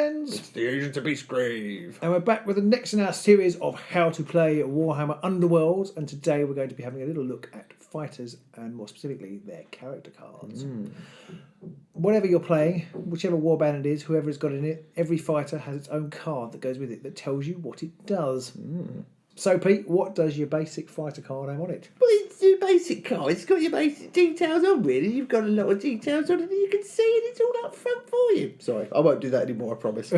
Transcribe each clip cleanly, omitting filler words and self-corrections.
friends? It's the Agents of Beastgrave. And we're back with the next in our series of how to play Warhammer Underworlds. And today we're going to be having a little look at fighters and more specifically their character cards. Whatever you're playing, whichever warband it is, whoever's got in it, every fighter has its own card that goes with it that tells you what it does. So, Pete, what does your basic fighter card have on it? Well, it's your basic card. It's got your basic details on, really. You've got a lot of details on it, and you can see it. It's all up front for you. Sorry, I won't do that anymore, I promise.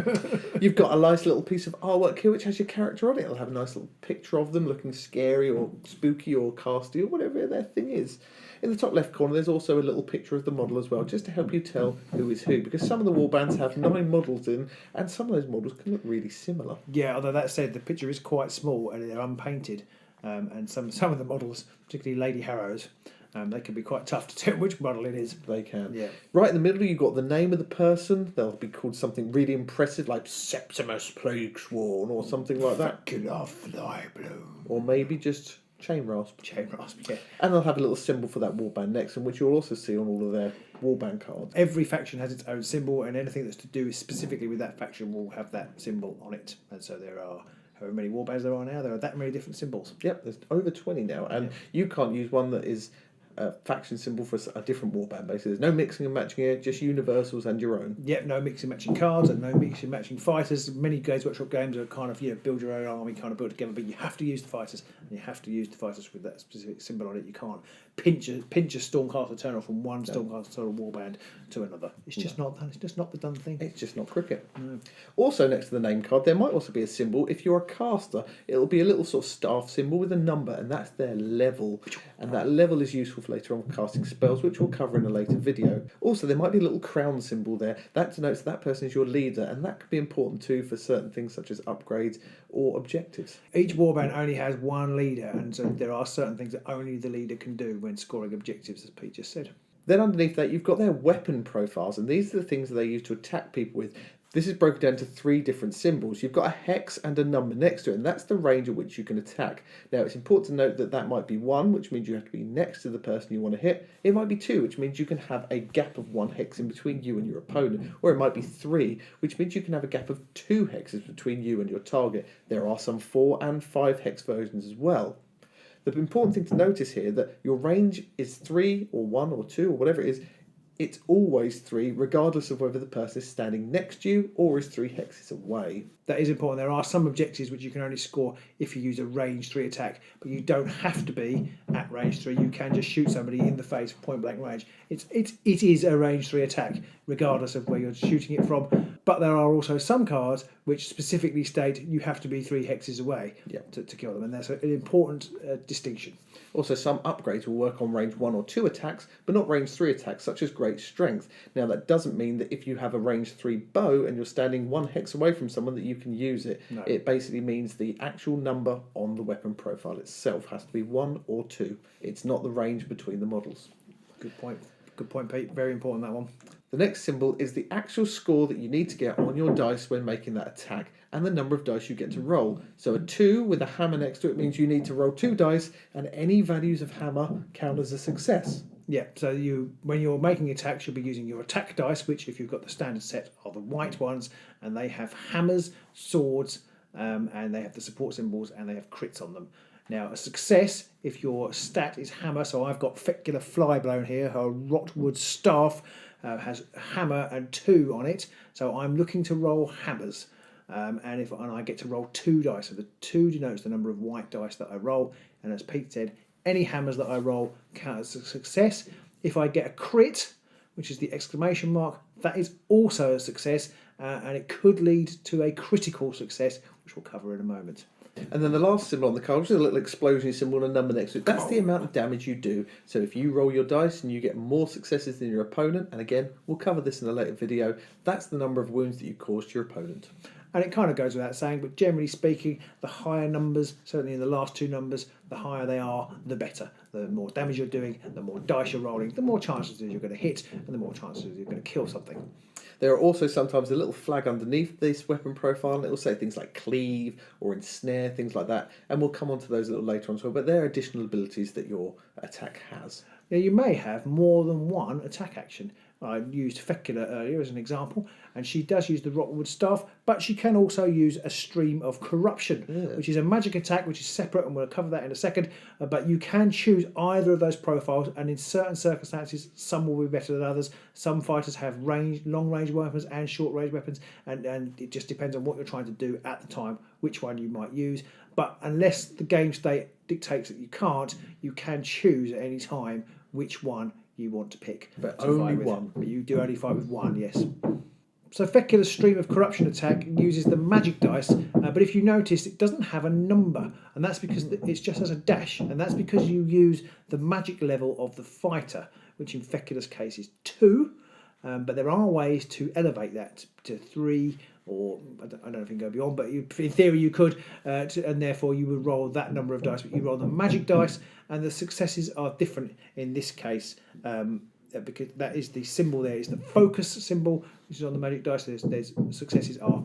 You've got a nice little piece of artwork here, which has your character on it. It'll have a nice little picture of them looking scary or spooky or casty or whatever their thing is. In the top left corner, there's also a little picture of the model as well, just to help you tell who is who, because some of the warbands have 9 models in, and some of those models can look really similar. Yeah, although that said, the picture is quite small and they're unpainted, and some of the models, particularly Lady Harrow's, they can be quite tough to tell which model it is. They can. Yeah. Right in the middle, you've got the name of the person. They'll be called something really impressive, like Septimus Plaguesworn, or something like that. Killer Flybloom. Or maybe just Chain Rasp. Chain Rasp, yeah. And they'll have a little symbol for that warband next, and which you'll also see on all of their warband cards. Every faction has its own symbol, and anything that's to do specifically with that faction will have that symbol on it. And so there are, however many warbands there are now, there are that many different symbols. Yep, there's over 20 now, and you can't use one that is a faction symbol for a different warband, basically. There's no mixing and matching here, just universals and your own. Yep, no mixing matching cards and no mixing and matching fighters. Many Games Workshop games are kind of, build your own army, kind of build together, but you have to use the fighters, and you have to use the fighters with that specific symbol on it. You can't pinch a Stormcast Eternal from one Stormcast Eternal warband to another. It's just not done. It's just not the done thing. It's just not cricket. No. Also, next to the name card, there might also be a symbol. If you're a caster, it'll be a little sort of staff symbol with a number, and that's their level. And that level is useful for later on for casting spells, which we'll cover in a later video. Also, there might be a little crown symbol there. That denotes that person is your leader, and that could be important too for certain things such as upgrades or objectives. Each warband only has one leader, and so there are certain things that only the leader can do when scoring objectives, as Pete just said. Then underneath that, you've got their weapon profiles, and these are the things that they use to attack people with. This is broken down to 3 different symbols. You've got a hex and a number next to it, and that's the range at which you can attack. Now, it's important to note that that might be 1, which means you have to be next to the person you want to hit. It might be 2, which means you can have a gap of 1 hex in between you and your opponent. Or it might be 3, which means you can have a gap of 2 hexes between you and your target. There are some 4 and 5 hex versions as well. The important thing to notice here that your range is 3 or 1 or 2 or whatever it is. It's always 3, regardless of whether the person is standing next to you or is 3 hexes away. That is important. There are some objectives which you can only score if you use a range 3 attack, but you don't have to be at range 3. You can just shoot somebody in the face point blank range. It is a range 3 attack, regardless of where you're shooting it from. But there are also some cards which specifically state you have to be 3 hexes away to kill them, and that's an important distinction. Also, some upgrades will work on range 1 or 2 attacks, but not range 3 attacks, such as Great Strength. Now, that doesn't mean that if you have a range 3 bow and you're standing 1 hex away from someone that you can use it. No. It basically means the actual number on the weapon profile itself has to be 1 or 2. It's not the range between the models. Good point. Good point, Pete. Very important, that one. The next symbol is the actual score that you need to get on your dice when making that attack, and the number of dice you get to roll. So a 2 with a hammer next to it means you need to roll 2 dice, and any values of hammer count as a success. Yeah, so when you're making attacks, you'll be using your attack dice, which, if you've got the standard set, are the white ones, and they have hammers, swords, and they have the support symbols, and they have crits on them. Now, a success, if your stat is hammer, so I've got Fecular Flyblown here, her Rotwood Staff has hammer and 2 on it, so I'm looking to roll hammers. And I get to roll 2 dice, so the 2 denotes the number of white dice that I roll, and as Pete said, any hammers that I roll count as a success. If I get a crit, which is the exclamation mark, that is also a success, and it could lead to a critical success, which we'll cover in a moment. And then the last symbol on the card, which is a little explosion symbol and a number next to it, that's the amount of damage you do. So if you roll your dice and you get more successes than your opponent, and again, we'll cover this in a later video, that's the number of wounds that you caused your opponent. And it kind of goes without saying, but generally speaking, the higher numbers, certainly in the last 2 numbers, the higher they are, the better. The more damage you're doing, the more dice you're rolling, the more chances you're going to hit, and the more chances you're going to kill something. There are also sometimes a little flag underneath this weapon profile, and it will say things like cleave or ensnare, things like that, and we'll come on to those a little later on as well, but they're additional abilities that your attack has. Now, you may have more than one attack action, I used Fecula earlier as an example, and she does use the Rockwood Staff, but she can also use a Stream of Corruption, which is a magic attack which is separate, and we'll cover that in a second. But you can choose either of those profiles, and in certain circumstances, some will be better than others. Some fighters have long range weapons and short range weapons, and it just depends on what you're trying to do at the time, which one you might use. But unless the game state dictates that you can't, you can choose at any time which one you want to pick. But to only fight with. one. But you do only fight with one, yes. So Fecula's Stream of Corruption attack uses the magic dice, but if you notice, it doesn't have a number, and that's because it's just as a dash, and that's because you use the magic level of the fighter, which in Fecula's case is 2, but there are ways to elevate that to 3, or I don't know if you can go beyond, but in theory you could, and therefore you would roll that number of dice, but you roll the magic dice, and the successes are different in this case, because that is the symbol there is the focus symbol, which is on the magic dice. There's successes are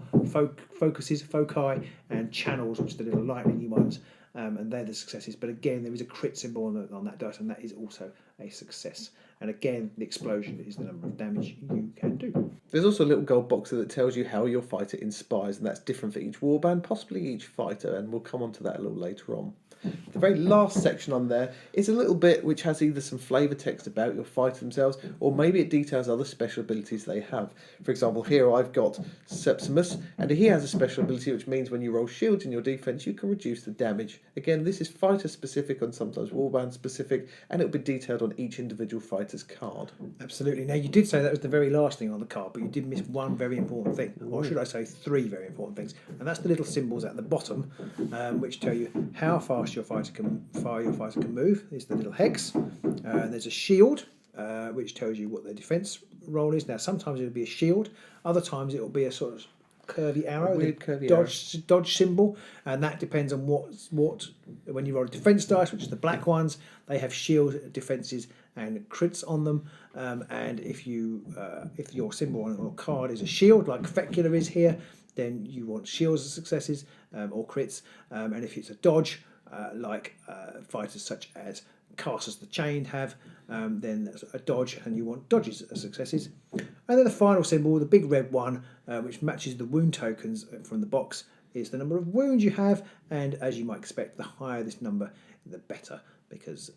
focuses, foci, and channels, which are the little lightning ones, and they're the successes. But again, there is a crit symbol on that dice, and that is also a success. And again, the explosion is the number of damage you can do. There's also a little gold box that tells you how your fighter inspires, and that's different for each warband, possibly each fighter, and we'll come on to that a little later on. The very last section on there is a little bit which has either some flavour text about your fighter themselves, or maybe it details other special abilities they have. For example, here I've got Sepsimus, and he has a special ability which means when you roll shields in your defence, you can reduce the damage. Again, this is fighter specific and sometimes warband specific, and it'll be detailed on each individual fighter's card. Absolutely. Now, you did say that was the very last thing on the card, but you did miss one very important thing, or should I say 3 very important things, and that's the little symbols at the bottom, which tell you how fast your fighter can move. There's the little hex, and there's a shield, which tells you what their defence roll is. Now, sometimes it'll be a shield, other times it'll be a sort of curvy arrow, dodge symbol, and that depends on what when you roll a defence dice, which is the black ones, they have shield defences and crits on them, and if your symbol on your card is a shield like Fecula is here, then you want shields as successes or crits, and if it's a dodge like fighters such as Casters the Chained have, then that's a dodge, and you want dodges as successes. And then the final symbol, the big red one, which matches the wound tokens from the box, is the number of wounds you have, and as you might expect, the higher this number, the better, because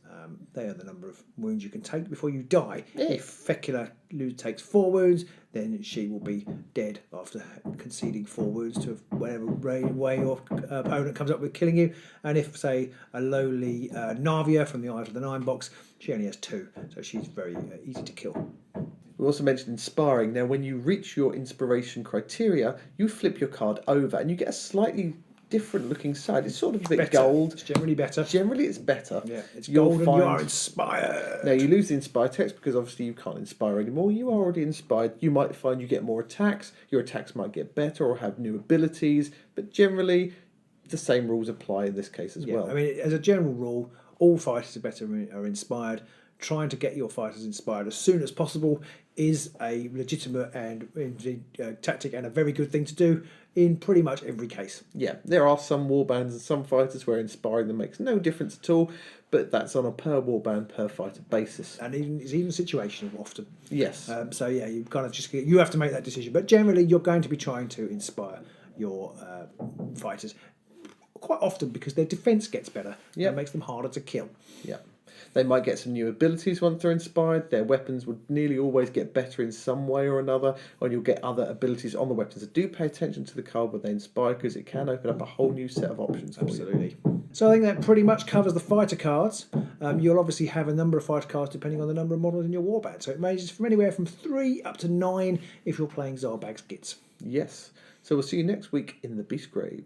they are the number of wounds you can take before you die. If Fecula takes 4 wounds, then she will be dead after conceding 4 wounds to whatever way your opponent comes up with killing you. And if, say, a lowly Navia from the Isle of the Nine box, she only has 2, so she's very easy to kill. We also mentioned inspiring. Now, when you reach your inspiration criteria, you flip your card over and you get a slightly different looking side. It's sort of a bit gold. It's generally better. Generally, it's better. Yeah, it's gold and you are inspired. Now, you lose the inspire text because obviously you can't inspire anymore. You are already inspired. You might find you get more attacks. Your attacks might get better or have new abilities. But generally, the same rules apply in this case as well. I mean, as a general rule, all fighters are inspired. Trying to get your fighters inspired as soon as possible is a legitimate and tactic and a very good thing to do in pretty much every case. Yeah, there are some warbands and some fighters where inspiring them makes no difference at all, but that's on a per warband, per fighter basis. And it's even situational often. Yes. So yeah, you kind of you have to make that decision. But generally, you're going to be trying to inspire your fighters quite often because their defence gets better. Yep. And makes them harder to kill. Yeah. They might get some new abilities once they're inspired. Their weapons would nearly always get better in some way or another, and you'll get other abilities on the weapons. So do pay attention to the card when they inspire, because it can open up a whole new set of options for Absolutely. You. So I think that pretty much covers the fighter cards. You'll obviously have a number of fighter cards depending on the number of models in your warband. So it ranges from anywhere from 3 up to 9 if you're playing Zarbag's Gits. Yes. So we'll see you next week in the Beastgrave.